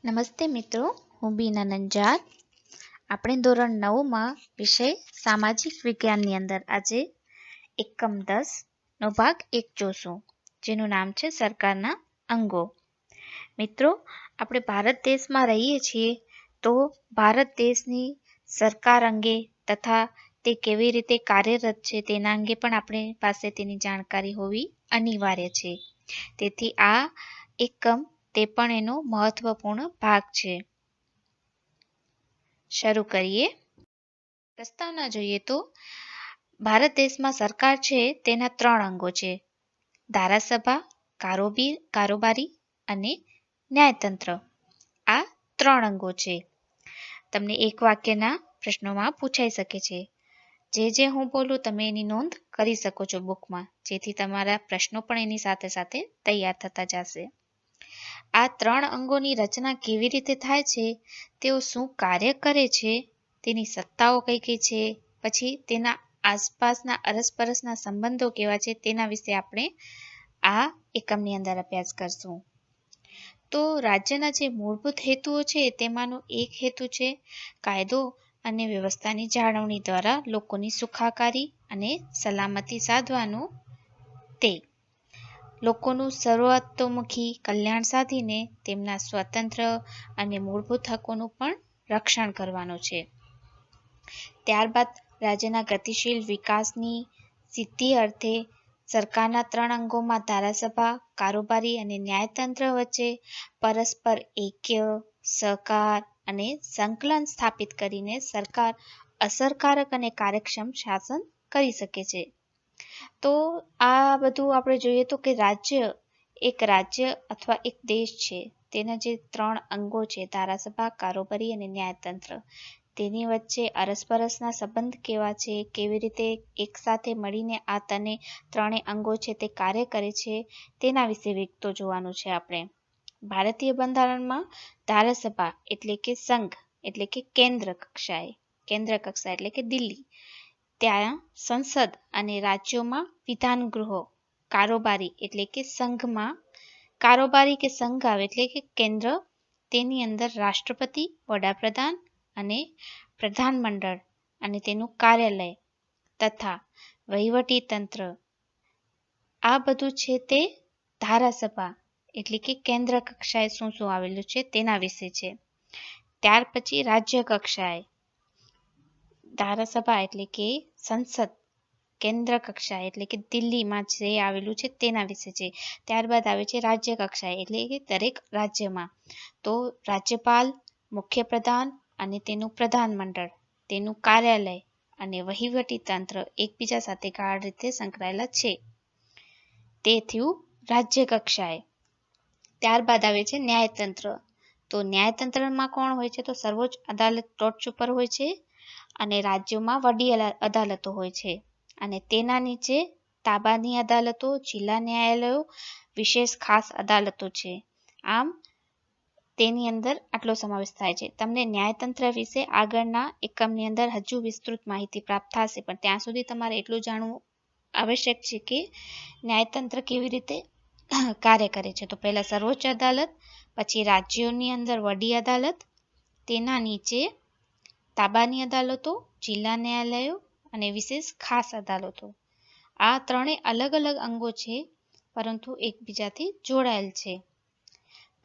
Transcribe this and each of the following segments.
નમસ્તે મિત્રો, હું બીના નંજાર. આપણે ધોરણ 9માં વિષય સામાજિક વિજ્ઞાનની અંદર આજે એકમ 10 નો ભાગ 1 જોશું, જેનું નામ છે સરકારના અંગો. મિત્રો, આપણે ભારત દેશમાં રહીએ છીએ તો ભારત દેશની સરકાર અંગે તથા તે કેવી રીતે કાર્યરત છે તેના અંગે પણ આપણી પાસે તેની જાણકારી હોવી અનિવાર્ય છે. તેથી આ એકમ તે પણ એનો મહત્વપૂર્ણ ભાગ છે. શરૂ કરીએ. પ્રસ્તાવના જોઈએ તો ભારત દેશમાં સરકાર છે તેના 3 અંગો છે: ધારાસભા, કારોબારી અને ન્યાયતંત્ર. આ 3 અંગો છે. તમને એક વાક્યના પ્રશ્નોમાં પૂછાઈ શકે છે. જે હું બોલું તમે એની નોંધ કરી શકો છો બુકમાં, જેથી તમારા પ્રશ્નો પણ એની સાથે સાથે તૈયાર થતા જશે. આ 3 અંગોની રચના કેવી રીતે થાય છે, તેઓ શું કાર્ય કરે છે, તેની સત્તાઓ કઈ કઈ છે, પછી તેના આસપાસના અરસપરસના સંબંધો કેવા છે, તેના વિશે આપણે આ એકમની અંદર અભ્યાસ કરશું. તો રાજ્યના જે મૂળભૂત હેતુઓ છે તેમાંનો એક હેતુ છે કાયદો અને વ્યવસ્થાની જાળવણી દ્વારા લોકોની સુખાકારી અને સલામતી સાધવાનું. તે લોકોનું સર્વતોમુખી કલ્યાણ સાધીને તેમના સ્વતંત્ર અને મૂળભૂત હકોનું પણ રક્ષણ કરવાનું છે. ત્યારબાદ રાજ્યના ગતિશીલ વિકાસની સિદ્ધિ અર્થે સરકારના 3 અંગોમાં ધારાસભા, કારોબારી અને ન્યાયતંત્ર વચ્ચે પરસ્પર ઐક્ય, સહકાર અને સંકલન સ્થાપિત કરીને સરકાર અસરકારક અને કાર્યક્ષમ શાસન કરી શકે છે. તો આ બધું આપણે જોઈએ તો કે એક રાજ્ય અથવા એક દેશ છે, તેના જે 3 અંગો છે ધારાસભા, કારોબારી અને ન્યાયતંત્ર, તેની વચ્ચે અરસપરસના સંબંધ કેવા છે, કેવી રીતે એક સાથે મળીને આ 3 અંગો છે તે કાર્ય કરે છે, તેના વિશે વિગતો જોવાનું છે આપણે. ભારતીય બંધારણમાં ધારાસભા એટલે કે સંઘ એટલે કે કેન્દ્ર કક્ષા એટલે કે દિલ્હી, ત્યાં સંસદ અને રાજ્યોમાં વિધાન ગૃહો, કારોબારી એટલે કે સંઘમાં કારોબારી કે સંઘ આવે એટલે કે કેન્દ્ર, તેની અંદર રાષ્ટ્રપતિ, વડાપ્રધાન અને પ્રધાનમંડળ અને તેનું કાર્યાલય તથા વહીવટી તંત્ર, આ બધું છે તે ધારાસભા એટલે કે કેન્દ્ર કક્ષાએ શું આવેલું છે તેના વિશે છે. ત્યાર પછી રાજ્ય કક્ષાએ ધારાસભા એટલે કે સંસદ, કેન્દ્ર કક્ષાએ એટલે કે દિલ્હીમાં જે આવેલું છે તેના વિશે છે. ત્યારબાદ આવે છે રાજ્ય કક્ષાએ એટલે કે દરેક રાજ્યમાં, તો રાજ્યપાલ, મુખ્યપ્રધાન અને તેનું પ્રધાનમંડળ, તેનું કાર્યાલય અને વહીવટી તંત્ર એકબીજા સાથે ગાઢ રીતે સંકળાયેલા છે. તે થયું રાજ્ય કક્ષાએ. ત્યારબાદ આવે છે ન્યાયતંત્ર. તો ન્યાયતંત્રમાં કોણ હોય છે? તો સર્વોચ્ચ અદાલત ટોચ ઉપર હોય છે અને રાજ્યોમાં વડી અદાલતો હોય છે, અને તેના નીચે તાબાની અદાલતો, જિલ્લા ન્યાયાલયો, વિશેષ ખાસ અદાલતો છે. આમ તેની અંદર આટલો સમાવેશ થાય છે. તમને ન્યાયતંત્ર વિશે આગળના એકમની અંદર હજુ વિસ્તૃત માહિતી પ્રાપ્ત થશે, પણ ત્યાં સુધી તમારે એટલું જાણવું આવશ્યક છે કે ન્યાયતંત્ર કેવી રીતે કાર્ય કરે છે. તો પહેલા સર્વોચ્ચ અદાલત, પછી રાજ્યોની અંદર વડી અદાલત, તેના નીચે તાબાની અદાલતો, જિલ્લા ન્યાયાલયો અને વિશેષ ખાસ અદાલતો. આ 3 અલગ અલગ અંગો છે, પરંતુ એકબીજાથી જોડાયેલ છે.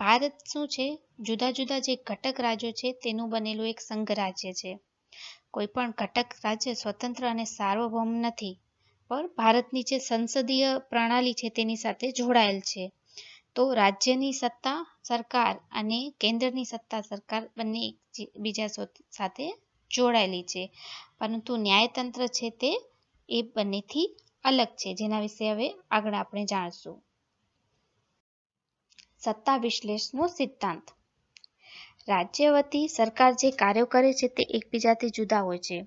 ભારત શું છે? જુદા જુદા જે ઘટક રાજ્યો છે તેનું બનેલું એક સંઘ રાજ્ય છે. કોઈ પણ ઘટક રાજ્ય સ્વતંત્ર અને સાર્વભૌમ નથી, પણ ભારતની જે સંસદીય પ્રણાલી છે તેની સાથે જોડાયેલ છે. તો રાજ્યની સત્તા સરકાર અને કેન્દ્રની સત્તા સરકાર બંને એકબીજા સાથે જોડાયેલી છે, પરંતુ ન્યાયતંત્ર છે તે એ બંનેથી અલગ છે, જેના વિશે હવે આગળ આપણે જાણશું. સત્તા વિશ્લેષણનો સિદ્ધાંત. રાજ્ય વતી સરકાર જે કાર્યો કરે છે તે એકબીજાથી જુદા હોય છે.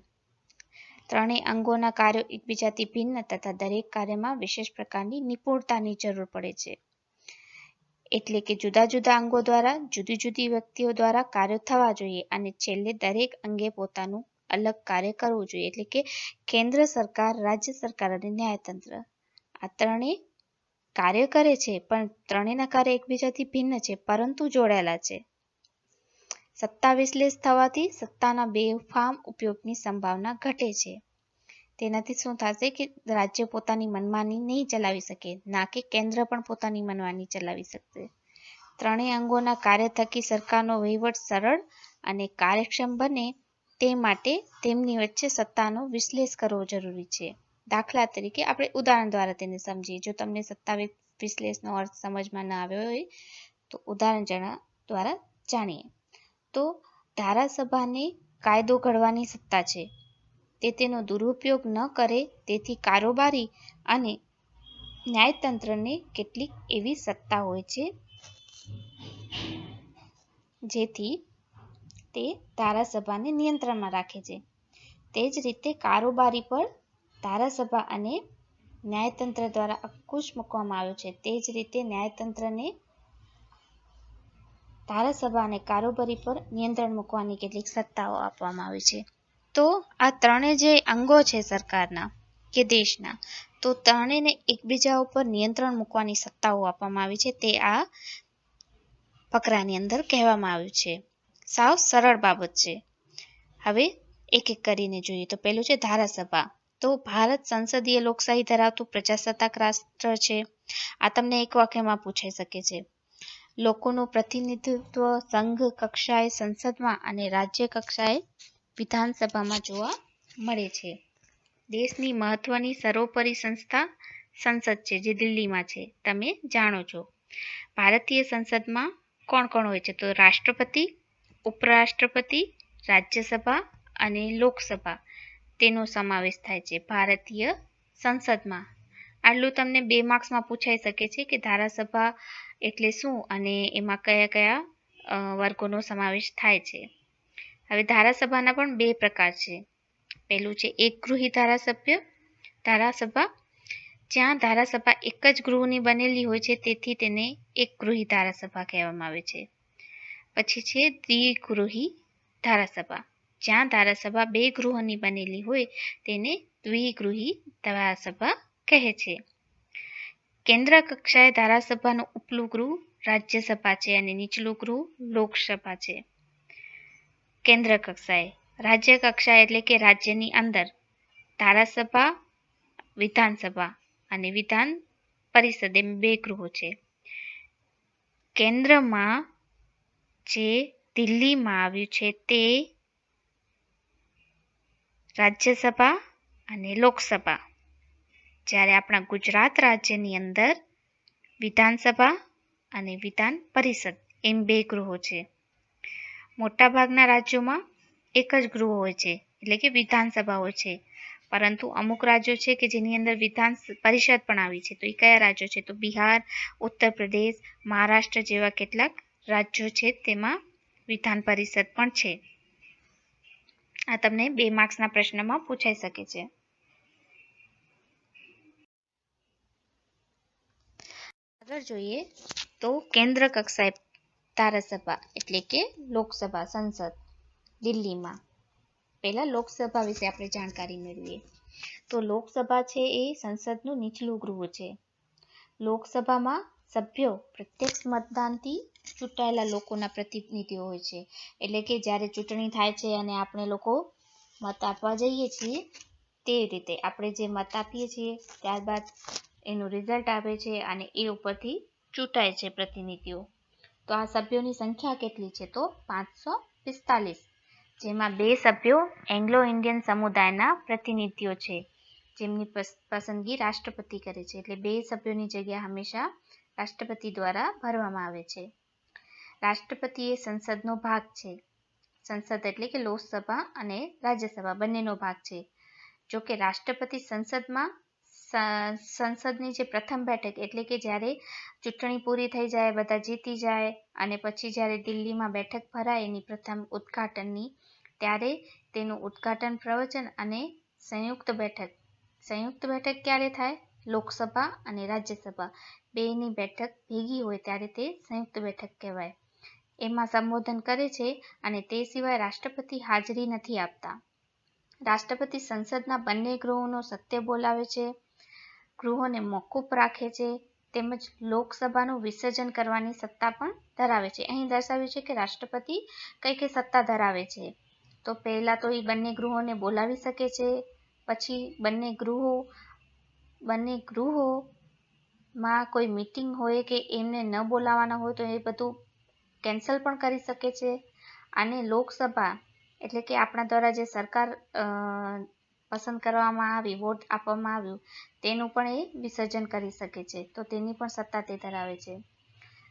3 અંગોના કાર્યો એકબીજાથી ભિન્ન તથા દરેક કાર્યમાં વિશેષ પ્રકારની નિપુણતાની જરૂર પડે છે. એટલે કે જુદા જુદા અંગો દ્વારા જુદી જુદી વ્યક્તિઓ દ્વારા કાર્યો થવા જોઈએ, અને છેલ્લે દરેક અંગે પોતાનું અલગ કાર્ય કરવું જોઈએ. એટલે કે કેન્દ્ર સરકાર, રાજ્ય સરકાર અને ન્યાયતંત્ર આ 3 કાર્ય કરે છે, પણ 3ના કાર્ય એકબીજાથી ભિન્ન છે પરંતુ જોડાયેલા છે. સત્તા વિશ્લેષ થવાથી સત્તાના બેફામ ઉપયોગની સંભાવના ઘટે છે. તેનાથી શું થશે કે રાજ્ય પોતાની મનમાની નહીં ચલાવી શકે, ના કે કેન્દ્ર પણ પોતાની મનમાની ચલાવી શકશે. ત્રણેય અંગોના કાર્ય થકી સરકારનો વહીવટ સરળ અને કાર્યક્ષમ બને તે માટે તેમની વચ્ચે સત્તાનો વિશ્લેષ કરવો જરૂરી છે. દાખલા તરીકે આપણે ઉદાહરણ દ્વારા તેને સમજીએ. જો તમને સત્તા વિશ્લેષનો અર્થ સમજમાં ન આવ્યો હોય તો ઉદાહરણ દ્વારા જાણીએ. તો ધારાસભાને કાયદો ઘડવાની સત્તા છે. તે તેનો દુરુપયોગ ન કરે તેથી કારોબારી અને ન્યાયતંત્રને કેટલીક એવી સત્તા હોય છે જેથી તે ધારાસભાને નિયંત્રણમાં રાખે છે. તે જ રીતે કારોબારી પર ધારાસભા અને ન્યાયતંત્ર દ્વારા અંકુશ મૂકવામાં આવ્યો છે. તે જ રીતે ન્યાયતંત્રને ધારાસભા અને કારોબારી પર નિયંત્રણ મૂકવાની કેટલીક સત્તાઓ આપવામાં આવી છે. તો આ ત્રણેય જે અંગો છે સરકારના કે દેશના, તો ત્રણેયને એકબીજા ઉપર નિયંત્રણ મૂકવાની સત્તાઓ આપવામાં આવી છે. તે આ ફકરાની અંદર કહેવામાં આવ્યું છે. સાવ સરળ બાબત છે. હવે એક એક કરીને જોઈએ. તો પહેલું છે ધારાસભા. તો ભારત સંસદીય લોકશાહી ધરાવતું પ્રજાસત્તાક રાષ્ટ્ર છે. આ તમને એક વાક્યમાં પૂછાઈ શકે છે. લોકોનું પ્રતિનિધિત્વ સંઘ કક્ષાએ સંસદમાં અને રાજ્ય કક્ષાએ વિધાનસભામાં જોવા મળે છે. દેશની મહત્વની સર્વોપરી સંસ્થા સંસદ છે, જે દિલ્હીમાં છે, તમે જાણો છો. ભારતીય સંસદમાં કોણ કોણ હોય છે? તો રાષ્ટ્રપતિ, ઉપરાષ્ટ્રપતિ, રાજ્યસભા અને લોકસભા તેનો સમાવેશ થાય છે ભારતીય સંસદમાં. આટલું તમને 2 માર્ક્સમાં પૂછાઈ શકે છે કે ધારાસભા એટલે શું અને એમાં કયા કયા વર્ગોનો સમાવેશ થાય છે. હવે ધારાસભાના પણ 2 પ્રકાર છે. પહેલું છે એકગૃહી ધારાસભા. જ્યાં ધારાસભા એક જ ગૃહની બનેલી હોય છે તેથી તેને એકગૃહી ધારાસભા કહેવામાં આવે છે. પછી છે દ્વિગૃહી ધારાસભા. જ્યાં ધારાસભા 2 ગૃહોની બનેલી હોય તેને દ્વિગૃહી ધારાસભા કહે છે. કેન્દ્ર કક્ષાએ ધારાસભાનું ઉપલું ગૃહ રાજ્યસભા છે અને નીચલું ગૃહ લોકસભા છે. કેન્દ્ર કક્ષાએ. રાજ્ય કક્ષાએ એટલે કે રાજ્યની અંદર ધારાસભા, વિધાનસભા અને વિધાન પરિષદ એમ 2 ગૃહો છે. કેન્દ્રમાં જે દિલ્હીમાં આવ્યું છે તે રાજ્યસભા અને લોકસભા. જ્યારે આપણા ગુજરાત રાજ્યની અંદર વિધાનસભા અને વિધાન પરિષદ એમ 2 ગૃહો છે. મોટાભાગના રાજ્યોમાં એક જ ગૃહ હોય છે, એટલે કે વિધાનસભા હોય છે. પરંતુ અમુક રાજ્યો છે કે જેની અંદર વિધાન પરિષદ પણ આવી છે. તો એ કયા રાજ્યો છે? તો બિહાર, ઉત્તર પ્રદેશ, મહારાષ્ટ્ર જેવા કેટલાક રાજ્યો છે તેમાં વિધાન પરિષદ પણ છે. આ તમને 2 માર્ક્સના પ્રશ્નમાં પૂછાઈ શકે છે. આગળ જોઈએ તો કેન્દ્ર કક્ષાએ ધારાસભા એટલે કે લોકસભા સંસદ દિલ્હીમાં. પહેલા લોકસભા વિશે આપણે જાણકારી મેળવીએ. તો લોકસભા છે એ સંસદનું નીચલું ગૃહ છે. લોકસભામાં સભ્યો પ્રત્યક્ષ મતદાનથી ચૂંટાયેલા લોકોના પ્રતિનિધિઓ હોય છે. એટલે કે જ્યારે ચૂંટણી થાય છે અને આપણે લોકો મત આપવા જઈએ છીએ તે રીતે આપણે જે મત આપીએ છીએ ત્યારબાદ એનું રિઝલ્ટ આવે છે અને એ ઉપરથી ચૂંટાય છે પ્રતિનિધિઓ. તો આ સભ્યોની સંખ્યા કેટલી છે? તો 545, જેમાં 2 સભ્યો એંગ્લો ઇન્ડિયન સમુદાયના પ્રતિનિધિઓ છે, જેમની પસંદગી રાષ્ટ્રપતિ કરે છે. એટલે 2 સભ્યોની જગ્યા હંમેશા રાષ્ટ્રપતિ દ્વારા ભરવામાં આવે છે. રાષ્ટ્રપતિ એ સંસદનો ભાગ છે. સંસદ એટલે કે લોકસભા અને રાજ્યસભા બંનેનો ભાગ છે. જો કે રાષ્ટ્રપતિ સંસદની જે પ્રથમ બેઠક એટલે કે જ્યારે ચૂંટણી પૂરી થઈ જાય, બધા જીતી જાય અને પછી જ્યારે દિલ્હીમાં બેઠક ભરાય એની પ્રથમ ઉદ્ઘાટનની, ત્યારે તેનું ઉદ્ઘાટન પ્રવચન અને સંયુક્ત બેઠક ક્યારે થાય? લોકસભા અને રાજ્યસભા બેની બેઠક ભેગી હોય ત્યારે તે સંયુક્ત બેઠક કહેવાય. એમાં સંબોધન કરે છે અને તે સિવાય રાષ્ટ્રપતિ હાજરી નથી આપતા. રાષ્ટ્રપતિ સંસદના બંને ગૃહોનો સત્ય બોલાવે છે, ગૃહોને મોકૂફ રાખે છે, તેમજ લોકસભાનું વિસર્જન કરવાની સત્તા પણ ધરાવે છે. અહીં દર્શાવ્યું છે કે રાષ્ટ્રપતિ કઈ કઈ સત્તા ધરાવે છે. તો પહેલા તો એ બંને ગૃહોને બોલાવી શકે છે. પછી બંને ગૃહોમાં કોઈ મીટિંગ હોય કે એમને ન બોલાવવાના હોય તો એ બધું કેન્સલ પણ કરી શકે છે. અને લોકસભા એટલે કે આપણા દ્વારા જે સરકાર પસંદ કરવામાં આવી, વોટ આપવામાં આવ્યું, તેનું પણ એ વિસર્જન કરી શકે છે. તો તેની પણ સત્તા તે ધરાવે છે.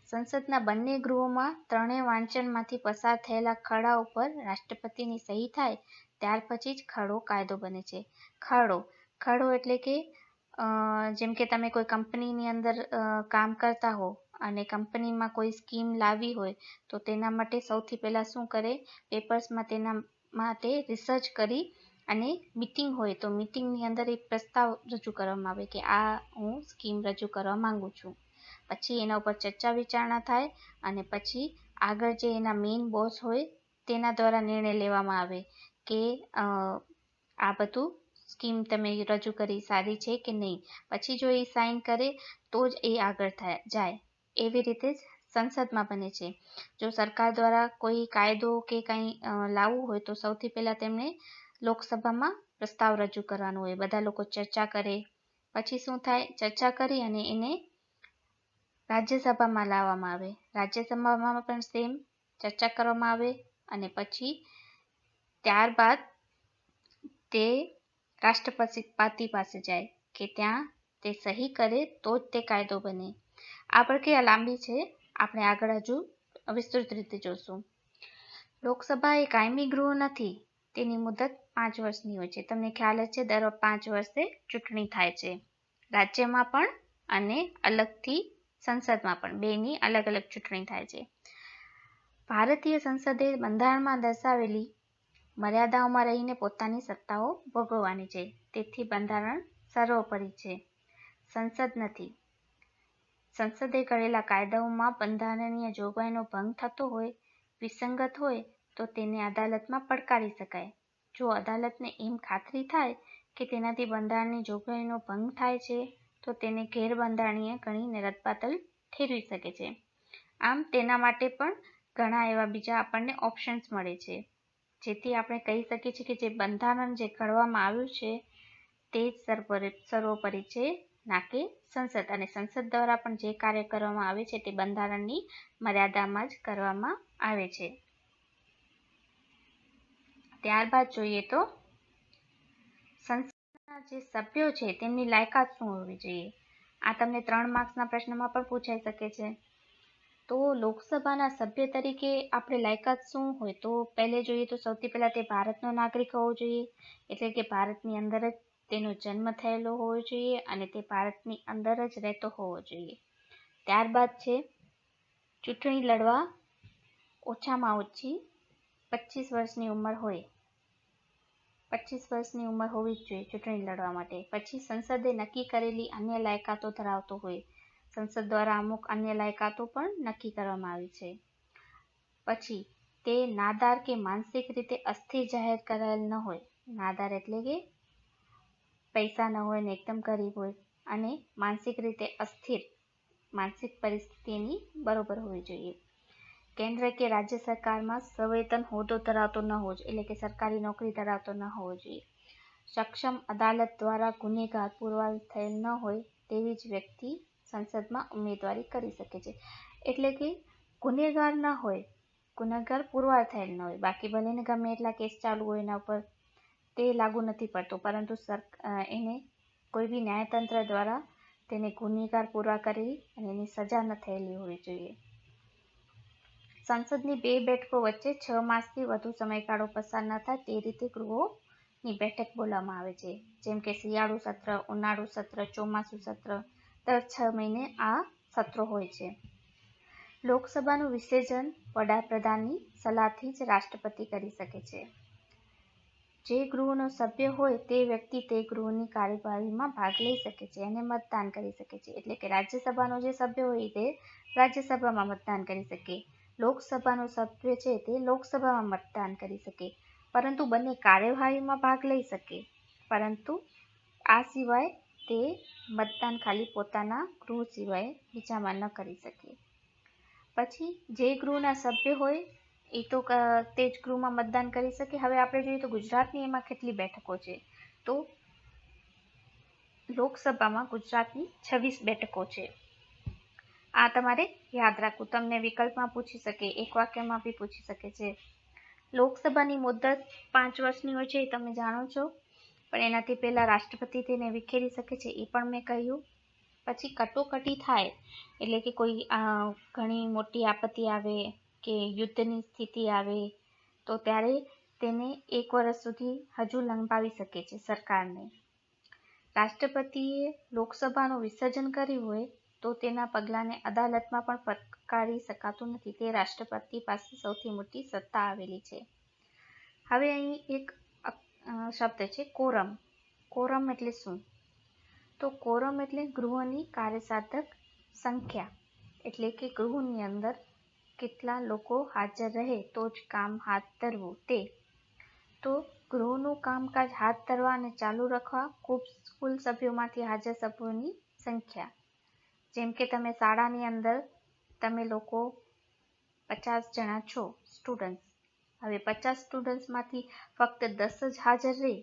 સંસદના બંને ગૃહોમાં ત્રણેય વાંચનમાંથી પસાર થયેલા ખરડા ઉપર રાષ્ટ્રપતિની સહી થાય ત્યાર પછી જ ખરડો કાયદો બને છે. ખરડો એટલે કે જેમ કે તમે કોઈ કંપનીની અંદર કામ કરતા હો અને કંપનીમાં કોઈ સ્કીમ લાવી હોય તો તેના માટે સૌથી પહેલાં શું કરે, પેપર્સમાં તેના માટે રિસર્ચ કરી અને મીટિંગ હોય તો મીટિંગની અંદર એક પ્રસ્તાવ રજૂ કરવામાં આવે કે આ હું સ્કીમ રજૂ કરવા માંગુ છું. પછી એના ઉપર ચર્ચા વિચારણા થાય અને પછી આગળ જે એના મેઇન બોસ હોય તેના દ્વારા નિર્ણય લેવામાં આવે કે આ બધું સ્કીમ તમે રજૂ કરી સારી છે કે નહીં. પછી જો એ સાઇન કરે તો જ એ આગળ જાય. એવી રીતે જ સંસદમાં બને છે. જો સરકાર દ્વારા કોઈ કાયદો કે કંઈ લાવવું હોય તો સૌથી પહેલાં તેમણે લોકસભામાં પ્રસ્તાવ રજૂ કરવાનો હોય. બધા લોકો ચર્ચા કરે. પછી શું થાય, ચર્ચા કરી અને એને રાજ્યસભામાં લાવવામાં આવે. રાજ્યસભામાં પણ સેમ ચર્ચા કરવામાં આવે અને પછી ત્યારબાદ તે રાષ્ટ્રપતિ પાસે જાય કે ત્યાં તે સહી કરે તો જ તે કાયદો બને. આ પ્રક્રિયા લાંબી છે, આપણે આગળ હજુ વિસ્તૃત રીતે જોશું. લોકસભા એ કાયમી ગૃહ નથી. તેની મુદત 5 વર્ષની હોય છે. તમને ખ્યાલ જ છે, દર 5 વર્ષે ચૂંટણી થાય છે. રાજ્યમાં પણ અને અલગથી સંસદમાં પણ, બેની અલગ અલગ ચૂંટણી થાય છે. ભારતીય સંસદે બંધારણમાં દર્શાવેલી મર્યાદાઓમાં રહીને પોતાની સત્તાઓ ભોગવવાની છે. તેથી બંધારણ સર્વોપરી છે, સંસદ નથી. સંસદે કરેલા કાયદાઓમાં બંધારણીય જોગવાઈનો ભંગ થતો હોય, વિસંગત હોય તો તેને અદાલતમાં પડકારી શકાય. જો અદાલતને એમ ખાતરી થાય કે તેનાથી બંધારણની જોગવાઈનો ભંગ થાય છે તો તેને ગેરબંધારણીય ગણીને રદબાતલ ઠેરવી શકે છે. આમ તેના માટે પણ ઘણા એવા બીજા આપણને ઓપ્શન્સ મળે છે, જેથી આપણે કહી શકીએ છીએ કે જે બંધારણ જે ઘડવામાં આવ્યું છે તે જ સર્વોપરી છે, ના કે સંસદ. અને સંસદ દ્વારા પણ જે કાર્ય કરવામાં આવે છે તે બંધારણની મર્યાદામાં જ કરવામાં આવે છે. ત્યારબાદ જોઈએ તો સંસદના જે સભ્યો છે તેમની લાયકાત શું હોવી જોઈએ. આ તમને 3 માર્ક્સના પ્રશ્નમાં પણ પૂછાઈ શકે છે. તો લોકસભાના સભ્ય તરીકે આપણે લાયકાત શું હોય, તો પહેલે જોઈએ તો સૌથી પહેલાં તે ભારતનો નાગરિક હોવો જોઈએ, એટલે કે ભારતની અંદર જ તેનો જન્મ થયેલો હોવો જોઈએ અને તે ભારતની અંદર જ રહેતો હોવો જોઈએ. ત્યારબાદ છે ચૂંટણી લડવા ઓછામાં ઓછી 25 વર્ષની ઉંમર હોય. 25 વર્ષની ઉંમર હોવી જ જોઈએ ચૂંટણી લડવા માટે. પછી સંસદે નક્કી કરેલી અન્ય લાયકાતો ધરાવતો હોય. સંસદ દ્વારા અમુક અન્ય લાયકાતો પણ નક્કી કરવામાં આવી છે. પછી તે નાદાર કે માનસિક રીતે અસ્થિર જાહેર કરાયેલ ન હોય. નાદાર એટલે કે પૈસા ન હોય ને એકદમ ગરીબ હોય, અને માનસિક રીતે અસ્થિર, માનસિક પરિસ્થિતિ એની બરોબર હોવી જોઈએ. કેન્દ્ર કે રાજ્ય સરકારમાં સવેતન હોદ્દો ધરાવતો ન હોવો જોઈએ, એટલે કે સરકારી નોકરી ધરાવતો ન હોવો જોઈએ. સક્ષમ અદાલત દ્વારા ગુનેગાર પુરવાર થયેલ ન હોય તેવી જ વ્યક્તિ સંસદમાં ઉમેદવારી કરી શકે છે. એટલે કે ગુનેગાર ન હોય, ગુનેગાર પુરવાર થયેલ ન હોય, બાકી ભલે ને ગમે એટલા કેસ ચાલુ હોય એના ઉપર, તે લાગુ નથી પડતો, પરંતુ એને કોઈ બી ન્યાયતંત્ર દ્વારા તેને ગુનેગાર પુરવાર કરી અને એની સજા ન થયેલી હોવી જોઈએ. સંસદની 2 બેઠકો વચ્ચે 6 માસથી વધુ સમયગાળો પસાર ન થાય તે રીતે ગૃહોની બેઠક બોલાવવામાં આવે છે. જેમ કે શિયાળુ સત્ર, ઉનાળુ સત્ર, ચોમાસુ સત્ર, દર 6 મહિને આ સત્રો હોય છે. લોકસભાનું વિસર્જન વડાપ્રધાનની સલાહથી જ રાષ્ટ્રપતિ કરી શકે છે. જે ગૃહનો સભ્ય હોય તે વ્યક્તિ તે ગૃહની કાર્યવાહીમાં ભાગ લઈ શકે છે અને મતદાન કરી શકે છે. એટલે કે રાજ્યસભાનો જે સભ્ય હોય તે રાજ્યસભામાં મતદાન કરી શકે, લોકસભાનો સભ્ય છે તે લોકસભામાં મતદાન કરી શકે, પરંતુ બંને કાર્યવાહીમાં ભાગ લઈ શકે. પરંતુ આ સિવાય તે મતદાન ખાલી પોતાના ગૃહ સિવાય બીજામાં ન કરી શકે. પછી જે ગૃહના સભ્ય હોય એ તો તે જ ગૃહમાં મતદાન કરી શકે. હવે આપણે જોઈએ તો ગુજરાતની એમાં કેટલી બેઠકો છે, તો લોકસભામાં ગુજરાતની 26 બેઠકો છે. આ તમારે યાદ રાખવું. તમને વિકલ્પમાં પૂછી શકે, એક વાક્યમાં બી પૂછી શકે છે. લોકસભાની મુદ્દત 5 વર્ષની હોય છે, એ તમે જાણો છો, પણ એનાથી પહેલા રાષ્ટ્રપતિ તેને વિખેરી શકે છે, એ પણ મેં કહ્યું. પછી કટોકટી થાય એટલે કે કોઈ ઘણી મોટી આપત્તિ આવે કે યુદ્ધની સ્થિતિ આવે તો ત્યારે તેને 1 વર્ષ સુધી હજુ લંબાવી શકે છે સરકારને. રાષ્ટ્રપતિએ લોકસભાનું વિસર્જન કર્યું હોય તો તેના પગલાંને અદાલતમાં પણ ફટકારી શકાતું નથી. તે રાષ્ટ્રપતિ પાસે સૌથી મોટી સત્તા આવેલી છે. હવે અહીં એક શબ્દ છે કોરમ. કોરમ એટલે શું? તો કોરમ એટલે ગૃહની કાર્યસાધક સંખ્યા, એટલે કે ગૃહની અંદર કેટલા લોકો હાજર રહે તો જ કામ હાથ ધરવું તે. તો ગૃહનું કામકાજ હાથ ધરવા અને ચાલુ રાખવા કુલ સભ્યોમાંથી હાજર સભ્યોની સંખ્યા. જેમ કે તમે શાળાની અંદર તમે લોકો 50 જણા છો સ્ટુડન્ટ્સ. હવે 50 સ્ટુડન્ટ્સમાંથી ફક્ત 10 જ હાજર રહે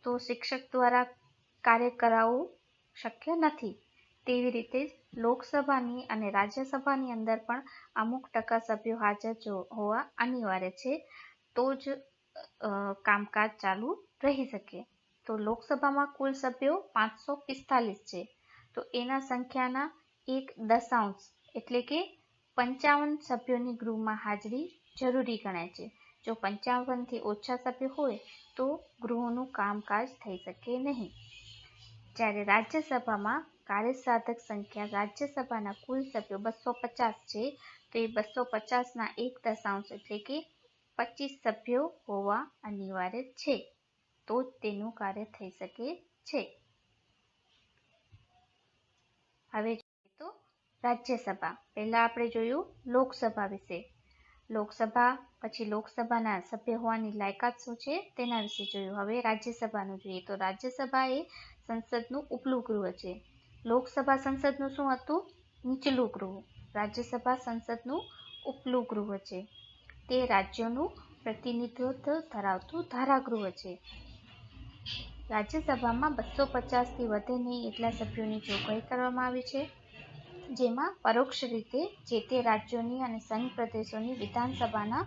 તો શિક્ષક દ્વારા કાર્ય કરાવવું શક્ય નથી. તેવી રીતે જ લોકસભાની અને રાજ્યસભાની અંદર પણ અમુક ટકા સભ્યો હાજર હોવા અનિવાર્ય છે, તો જ કામકાજ ચાલુ રહી શકે. તો લોકસભામાં કુલ સભ્યો 545 છે, તો એના સંખ્યાના 1/10 એટલે કે 55 સભ્યોની ગૃહમાં હાજરી જરૂરી ગણાય છે. જો 55થી ઓછા સભ્યો હોય તો ગૃહનું કામકાજ થઈ શકે નહીં. જ્યારે રાજ્યસભામાં કાર્યસાધક સંખ્યા રાજ્યસભાના કુલ સભ્યો 250 છે, તો એ 250ના 1/10 એટલે કે 25 સભ્યો હોવા અનિવાર્ય છે, તો જ તેનું કાર્ય થઈ શકે છે. હવે જોઈએ તો રાજ્યસભા. પહેલા આપણે જોયું લોકસભા વિશે. લોકસભા પછી લોકસભાના સભ્ય હોવાની લાયકાત શું છે તેના વિશે જોયું. હવે રાજ્યસભાનું જોઈએ તો રાજ્યસભા એ સંસદનું ઉપલું ગૃહ છે. લોકસભા સંસદનું શું હતું? નીચલું ગૃહ. રાજ્યસભા સંસદનું ઉપલું ગૃહ છે. તે રાજ્યોનું પ્રતિનિધિત્વ ધરાવતું ધારાગૃહ છે. રાજ્યસભામાં 250થી વધે નહીં એટલા સભ્યોની જોગવાઈ કરવામાં આવી છે, જેમાં પરોક્ષ રીતે જે તે રાજ્યોની અને સંઘ પ્રદેશોની વિધાનસભાના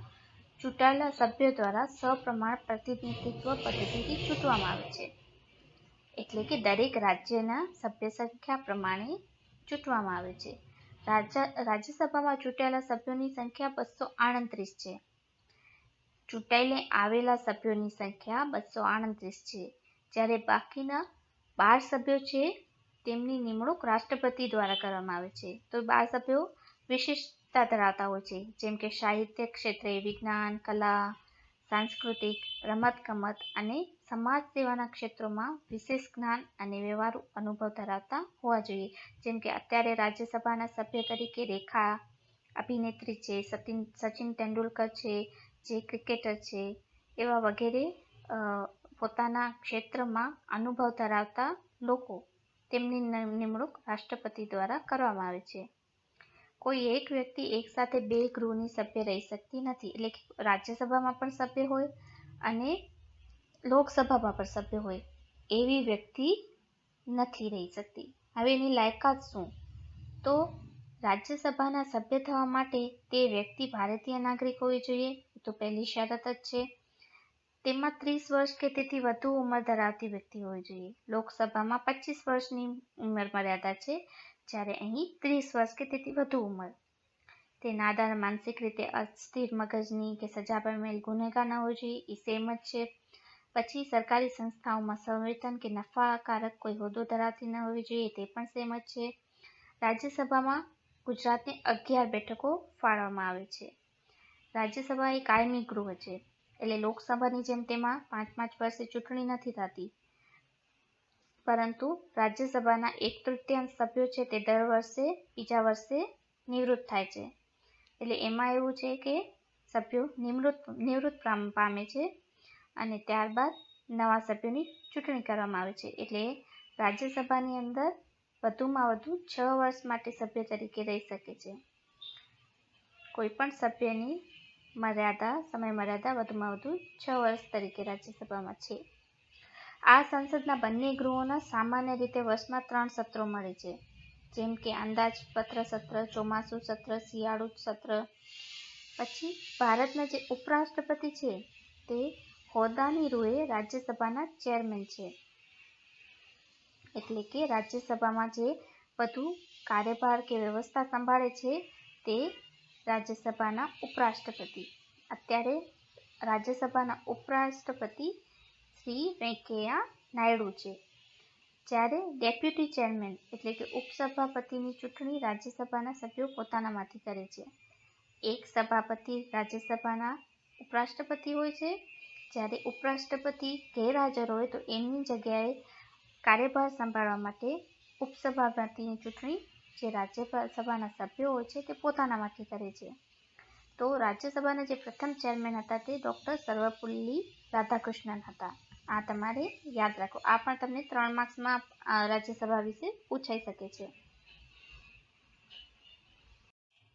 ચૂંટાયેલા સભ્યો દ્વારા સપ્રમાણ પ્રતિનિધિત્વ પદ્ધતિથી ચૂંટવામાં આવે છે. એટલે કે દરેક રાજ્યના સભ્ય સંખ્યા પ્રમાણે ચૂંટવામાં આવે છે. રાજ્યસભામાં ચૂંટાયેલા સભ્યોની સંખ્યા 238 છે. ચૂંટાઈને આવેલા સભ્યોની સંખ્યા 238 છે. જ્યારે બાકીના 12 સભ્યો છે તેમની નિમણૂક રાષ્ટ્રપતિ દ્વારા કરવામાં આવે છે. તો 12 સભ્યો વિશિષ્ટતા ધરાવતા હોય છે, જેમ કે સાહિત્ય ક્ષેત્રે, વિજ્ઞાન, કલા, સાંસ્કૃતિક, રમતગમત અને સમાજ સેવાના ક્ષેત્રોમાં વિશેષ જ્ઞાન અને વ્યવહારુ અનુભવ ધરાવતા હોવા જોઈએ. જેમ કે અત્યારે રાજ્યસભાના સભ્ય તરીકે રેખા અભિનેત્રી છે, સચિન તેંડુલકર છે, જે ક્રિકેટર છે, એવા વગેરે પોતાના ક્ષેત્રમાં અનુભવ ધરાવતા લોકો તેમની નિમણૂક રાષ્ટ્રપતિ દ્વારા કરવામાં આવે છે. કોઈ એક વ્યક્તિ એકસાથે 2 ગૃહની સભ્ય રહી શકતી નથી. એટલે કે રાજ્યસભામાં પણ સભ્ય હોય અને લોકસભામાં પણ સભ્ય હોય એવી વ્યક્તિ નથી રહી શકતી. હવે એની લાયકાત શું? તો રાજ્યસભાના સભ્ય થવા માટે તે વ્યક્તિ ભારતીય નાગરિક હોવી જોઈએ, તો પહેલી શરત જ છે. તેમાં 30 વર્ષ કે તેથી વધુ ઉંમર ધરાવતી વ્યક્તિ હોવી જોઈએ. લોકસભામાં 25 વર્ષની ઉંમર મર્યાદા છે, જ્યારે અહીં 30 વર્ષ કે તેથી વધુ ઉંમર. તે નાદાર, માનસિક રીતે અસ્થિર મગજની કે સજા પામેલ ગુનેગાર ન હોવી જોઈએ, એ સેમ જ છે. પછી સરકારી સંસ્થાઓમાં સંવેતન કે નફાકારક કોઈ હોદ્દો ધરાવતી ન હોવી જોઈએ, તે પણ સેમ જ છે. રાજ્યસભામાં ગુજરાતને 11 બેઠકો ફાળવવામાં આવે છે. રાજ્યસભા એ કાયમી ગૃહ છે, એટલે લોકસભાની જેમ તેમાં 5-5 વર્ષે ચૂંટણી નથી થતી, પરંતુ રાજ્યસભાના 1/3 સભ્યો છે તે દર વર્ષે બીજા વર્ષે નિવૃત્ત થાય છે. એટલે એમાં એવું છે કે સભ્યો નિવૃત્ત પામે છે અને ત્યારબાદ નવા સભ્યોની ચૂંટણી કરવામાં આવે છે. એટલે રાજ્યસભાની અંદર વધુમાં વધુ 6 વર્ષ માટે સભ્ય તરીકે રહી શકે છે. કોઈ પણ સભ્યની સમય મર્યાદા વધુમાં વધુ 6 વર્ષ તરીકે રાજ્યસભામાં છે. આ સંસદના બંને ગૃહોના સામાન્ય રીતે વર્ષમાં 3 સત્રો મળે છે, જેમ કે અંદાજપત્ર સત્ર, ચોમાસું સત્ર, શિયાળુ સત્ર. પછી ભારતના જે ઉપરાષ્ટ્રપતિ છે તે હોદ્દાની રૂએ રાજ્યસભાના ચેરમેન છે. એટલે કે રાજ્યસભામાં જે વધુ કાર્યભાર કે વ્યવસ્થા સંભાળે છે તે રાજ્યસભાના ઉપરાષ્ટ્રપતિ. અત્યારે રાજ્યસભાના ઉપરાષ્ટ્રપતિ શ્રી વેંકૈયા નાયડુ છે. જ્યારે ડેપ્યુટી ચેરમેન એટલે કે ઉપસભાપતિની ચૂંટણી રાજ્યસભાના સભ્યો પોતાનામાંથી કરે છે. એક સભાપતિ રાજ્યસભાના ઉપરાષ્ટ્રપતિ હોય છે. જ્યારે ઉપરાષ્ટ્રપતિ ગેરહાજર હોય તો એમની જગ્યાએ કાર્યભાર સંભાળવા માટે ઉપસભાપતિની ચૂંટણી જે રાજ્યસભાના સભ્યો હોય છે તે પોતાનામાંથી કરે છે. તો રાજ્યસભાના જે પ્રથમ ચેરમેન હતા તે ડૉક્ટર સર્વપલ્લી રાધાકૃષ્ણન હતા. આ તમારે યાદ રાખો. આ પણ તમને 3 માર્ક્સમાં રાજ્યસભા વિશે પૂછાઈ શકે છે.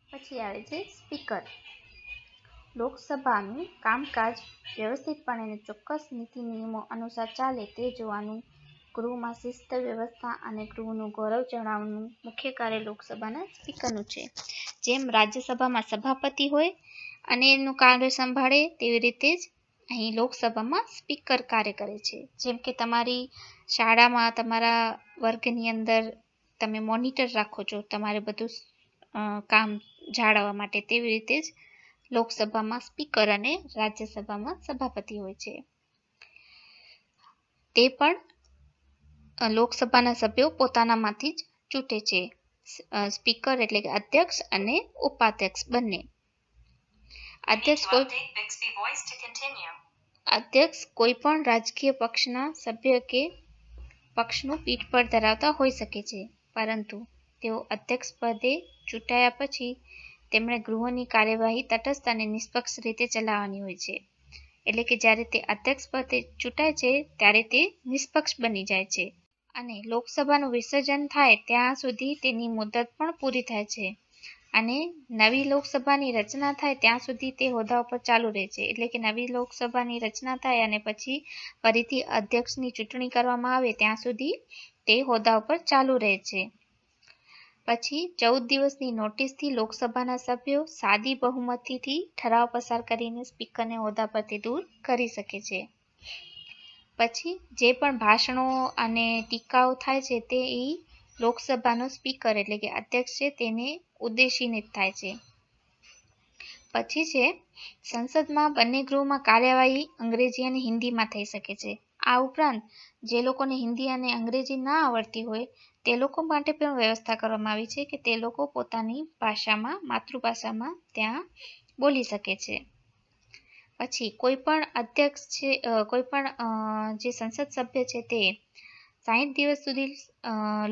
પછી આવે છે સ્પીકર. લોકસભાનું કામકાજ વ્યવસ્થિતપણે અને ચોક્કસ નીતિ નિયમો અનુસાર ચાલે તે જોવાનું, ગૃહમાં શિસ્ત વ્યવસ્થા અને ગૃહનું ગૌરવ જણાવવાનું મુખ્ય કાર્ય લોકસભાના સ્પીકરનું છે. જેમ રાજ્યસભામાં સભાપતિ હોય અને એનું કાર્ય સંભાળે તેવી રીતે જ અહીં લોકસભામાં સ્પીકર કાર્ય કરે છે. જેમ કે તમારી શાળામાં તમારા વર્ગની અંદર તમે મોનિટર રાખો છો તમારે બધું કામ જાળવવા માટે, તેવી રીતે જ લોકસભામાં સ્પીકર અને રાજ્યસભામાં સભાપતિ હોય છે. તે પણ લોકસભાના સભ્યો પોતાનામાંથી જ ચૂંટે છે. સ્પીકર એટલે કે અધ્યક્ષ અને ઉપાધ્યક્ષ બંને. અધ્યક્ષ કોઈ પણ રાજકીય પક્ષના સભ્ય કે પક્ષનું પીઠ પર ધરાવતા હોઈ શકે છે, પરંતુ તેઓ અધ્યક્ષ પદે ચૂંટાયા પછી તેમણે ગૃહની કાર્યવાહી તટસ્થ અને નિષ્પક્ષ રીતે ચલાવવાની હોય છે. એટલે કે જ્યારે તે અધ્યક્ષ પદે ચૂંટાય છે ત્યારે તે નિષ્પક્ષ બની જાય છે અને લોકસભાનું વિસર્જન થાય ત્યાં સુધી તેની મુદત પણ પૂરી થાય છે અને નવી લોકસભાની રચના થાય ત્યાં સુધી તે હોદ્દા ઉપર ચાલુ રહે છે. એટલે કે નવી લોકસભાની રચના થાય અને પછી ફરીથી અધ્યક્ષની ચૂંટણી કરવામાં આવે ત્યાં સુધી તે હોદ્દા ઉપર ચાલુ રહે છે. પછી 14 દિવસની નોટિસથી લોકસભાના સભ્યો સાદી બહુમતીથી ઠરાવ પસાર કરીને સ્પીકરને હોદ્દા પરથી દૂર કરી શકે છે. પછી જે પણ ભાષણો અને ટીકાઓ થાય છે તે લોકસભાનો સ્પીકર એટલે કે અધ્યક્ષ છે તેને ઉદ્દેશીને જ થાય છે. પછી છે સંસદમાં બંને ગૃહમાં કાર્યવાહી અંગ્રેજી અને હિન્દીમાં થઈ શકે છે. આ ઉપરાંત જે લોકોને હિન્દી અને અંગ્રેજી ના આવડતી હોય તે લોકો માટે પણ વ્યવસ્થા કરવામાં આવી છે કે તે લોકો પોતાની ભાષામાં, માતૃભાષામાં ત્યાં બોલી શકે છે. પછી કોઈ પણ અધ્યક્ષ છે, કોઈ પણ જે સંસદ સભ્ય છે તે 60 દિવસ સુધી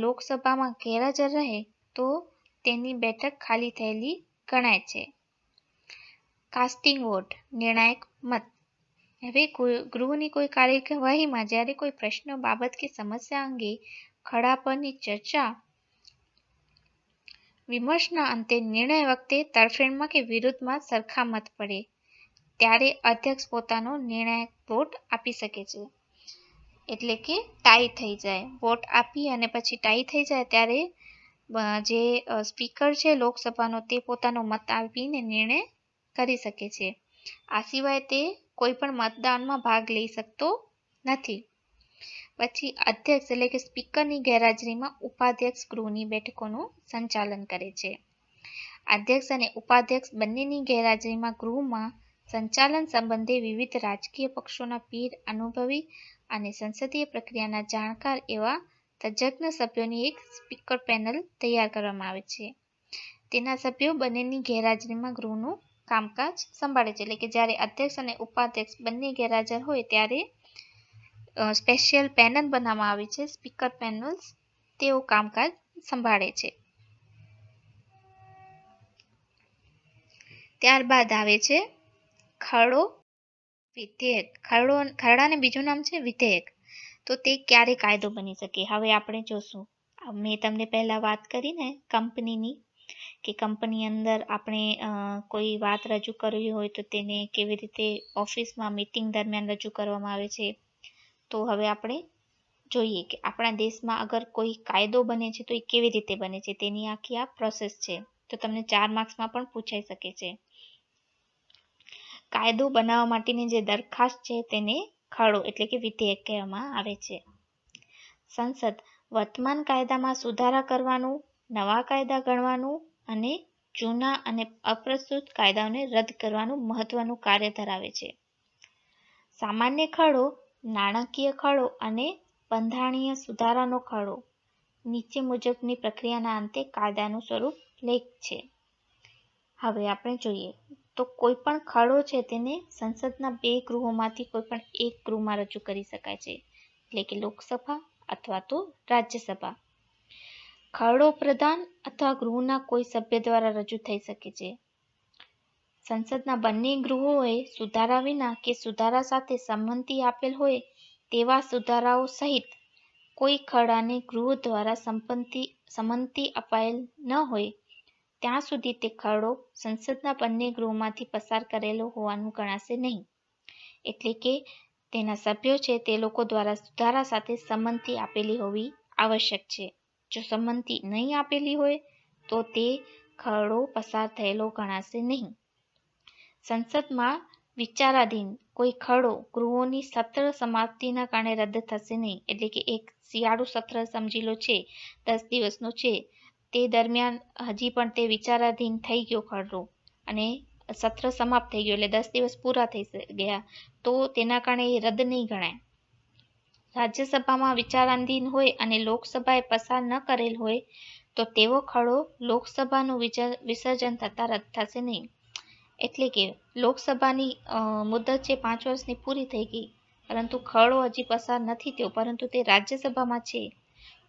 લોકસભામાં ગેરહાજર રહે તો તેની બેઠક ખાલી થયેલી ગણાય છે. કાસ્ટિંગ વોટ નિર્ણાયક મત. હવે ગૃહની કોઈ કાર્યવાહીમાં જ્યારે કોઈ પ્રશ્ન, બાબત કે સમસ્યા અંગે ખરડા પરની ચર્ચા વિમર્શના અંતે નિર્ણય વખતે તરફેણમાં કે વિરોધમાં સરખા મત પડે ત્યારે અધ્યક્ષ પોતાનો નિર્ણાયક વોટ આપી શકે છે. એટલે કે ટાઈ થઈ જાય, વોટ આપી અને પછી ટાઈ થઈ જાય ત્યારે જે સ્પીકર છે લોકસભાનો તે પોતાનો મત આપીને નિર્ણય કરી શકે છે. આ સિવાય તે કોઈ પણ મતદાનમાં ભાગ લઈ શકતો નથી. પછી અધ્યક્ષ એટલે કે સ્પીકરની ગેરહાજરીમાં ઉપાધ્યક્ષ ગૃહની બેઠકોનું સંચાલન કરે છે. અધ્યક્ષ અને ઉપાધ્યક્ષ બંનેની ગેરહાજરીમાં ગૃહમાં સંચાલન સંબંધે વિવિધ રાજકીય પક્ષોના પીર, અનુભવી અને સંસદીય પ્રક્રિયાના જાણકાર એવા તજજ્ઞ સભ્યોની એક સ્પીકર પેનલ તૈયાર કરવામાં આવે છે. તેના સભ્યો બંનેની ગેરહાજરીમાં ગૃહનું કામકાજ સંભાળે છે. એટલે કે જ્યારે અધ્યક્ષ અને ઉપાધ્યક્ષ બંને ગેરહાજર હોય ત્યારે સ્પેશિયલ પેનલ બનાવવામાં આવી છે, સ્પીકર પેનલ્સ, તેઓ કામકાજ સંભાળે છે. ત્યારબાદ આવે છે ખરડો વિધેયક. ખરડાને બીજું નામ છે વિધેયક. તો તે ક્યારે કાયદો બની શકે? હવે આપણે જોશું. મેં તમને પહેલા વાત કરી ને કંપનીની, કે કંપની અંદર આપણે કોઈ વાત રજૂ કરવી હોય તો તેને કેવી રીતે ઓફિસમાં મીટિંગ દરમિયાન રજૂ કરવામાં આવે છે. તો હવે આપણે જોઈએ કે આપણા દેશમાં અગર કોઈ કાયદો બને છે તો એ કેવી રીતે બને છે, તેની આખી આ પ્રોસેસ છે. તો તમને 4 માર્ક્સમાં પણ પૂછાઈ શકે છે. કાયદો બનાવવા માટેની જે દરખાસ્ત છે તેને ખરડો એટલે કે વિધેયક કહેવામાં આવે છે. સંસદ વર્તમાન કાયદામાં સુધારા કરવાનું, નવા કાયદા ઘડવાનું અને જૂના અને અપ્રસ્તુત કાયદાઓને રદ કરવાનું મહત્વનું કાર્ય ધરાવે છે. સામાન્ય ખરડો, નાણાકીય ખરડો અને બંધારણીય સુધારાનો ખરડો નીચે મુજબની પ્રક્રિયાના અંતે કાયદાનું સ્વરૂપ લે છે. હવે આપણે જોઈએ તો કોઈ પણ ખરડો છે તેને સંસદના 2 ગૃહોમાંથી કોઈ પણ એક ગૃહમાં રજૂ કરી શકાય છે, એટલે કે લોકસભા અથવા તો રાજ્યસભા. ખરડો પ્રધાન અથવા ગૃહના કોઈ સભ્ય દ્વારા રજૂ થઈ શકે છે. સંસદના બંને ગૃહોએ સુધારા વિના કે સુધારા સાથે સંમતિ આપેલ હોય તેવા સુધારાઓ સહિત કોઈ ખરડાને ગૃહ દ્વારા સંમતિ અપાયેલ ન હોય ત્યાં સુધી તે ખરડો સંસદના બંને ગૃહોમાંથી પસાર કરેલો હોવાનું ગણાશે નહીં. એટલે કે તેના સભ્યો છે તે લોકો દ્વારા સુધારા સાથે સંમતિ આપેલી હોવી આવશ્યક છે. જો સંમતિ નહીં આપેલી હોય તો તે ખરડો પસાર થયેલો ગણાશે નહીં. સંસદમાં વિચારાધીન કોઈ ખરડો ગૃહોની સત્ર સમાપ્તિના કારણે રદ થશે નહીં. એટલે કે એક શિયાળુ સત્ર સમજી લો છે, 10 દિવસનું છે, તે દરમિયાન હજી પણ તે વિચારાધીન થઈ ગયો ખરડો અને સત્ર સમાપ્ત થઈ ગયો, એટલે 10 દિવસ પૂરા થઈ ગયા, તો તેના કારણે એ રદ નહીં ગણાય. રાજ્યસભામાં વિચારાધીન હોય અને લોકસભાએ પસાર ન કરેલ હોય તો તેવો ખરડો લોકસભાનું વિસર્જન થતાં રદ થશે નહીં. એટલે કે લોકસભાની મુદત છે 5 વર્ષની પૂરી થઈ ગઈ, પરંતુ ખરડો હજી પસાર નથી થયો, પરંતુ તે રાજ્યસભામાં છે,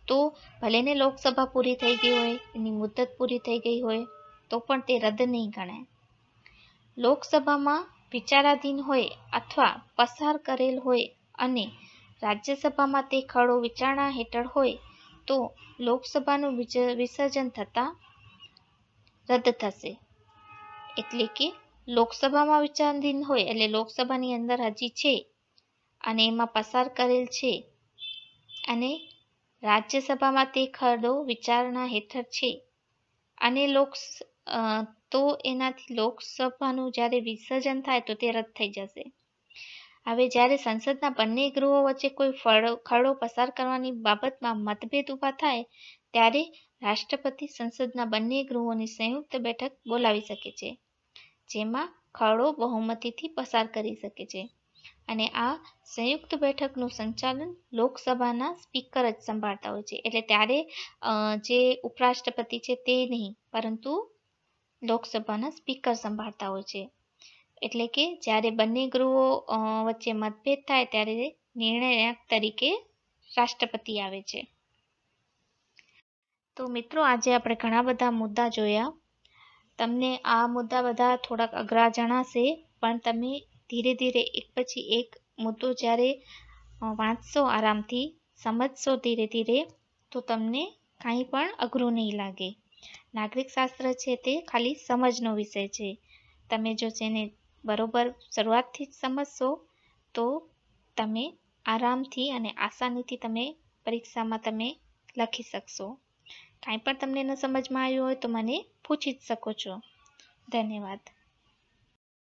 તો ભલે ને લોકસભા પૂરી થઈ ગઈ હોય, એની મુદત પૂરી થઈ ગઈ હોય, તો પણ તે રદ નહીં ગણાય. લોકસભામાં વિચારાધીન હોય અથવા પસાર કરેલ હોય અને રાજ્યસભામાં તે ખરડો વિચારણા હેઠળ હોય તો લોકસભાનું વિસર્જન થતાં રદ થશે. એટલે કે લોકસભામાં વિચારાધીન હોય એટલે લોકસભાની અંદર હજી છે અને એમાં પસાર કરેલ છે, અને રાજ્યસભામાં તે ખરડો વિચારણા હેઠળ છે અને તો એનાથી લોકસભાનું જ્યારે વિસર્જન થાય તો તે રદ થઈ જશે. હવે જ્યારે સંસદના બંને ગૃહો વચ્ચે કોઈ ખરડો પસાર કરવાની બાબતમાં મતભેદ ઊભા થાય ત્યારે રાષ્ટ્રપતિ સંસદના બંને ગૃહોની સંયુક્ત બેઠક બોલાવી શકે છે, જેમાં ખરડો બહુમતીથી પસાર કરી શકે છે. અને આ સંયુક્ત બેઠકનું સંચાલન લોકસભાના સ્પીકર જ સંભાળતા હોય છે. એટલે ત્યારે જે ઉપરાષ્ટ્રપતિ છે તે નહીં, પરંતુ લોકસભાના સ્પીકર સંભાળતા હોય છે. એટલે કે જ્યારે બંને ગૃહો વચ્ચે મતભેદ થાય ત્યારે નિર્ણાયક તરીકે રાષ્ટ્રપતિ આવે છે. તો મિત્રો, આજે આપણે ઘણા બધા મુદ્દા જોયા. તમને આ મુદ્દા બધા થોડાક અઘરા જણાશે, પણ તમે ધીરે ધીરે એક પછી એક મુદ્દો જ્યારે વાંચશો, આરામથી સમજશો ધીરે ધીરે, તો તમને કાંઈ પણ અઘરું નહીં લાગે. નાગરિક શાસ્ત્ર છે તે ખાલી સમજનો વિષય છે. તમે જો તેને બરોબર શરૂઆતથી જ સમજશો તો તમે આરામથી અને આસાનીથી તમે પરીક્ષામાં તમે લખી શકશો. કાંઈ પણ તમને ન સમજમાં આવ્યું હોય તો મને પૂછી જ શકો છો. ધન્યવાદ.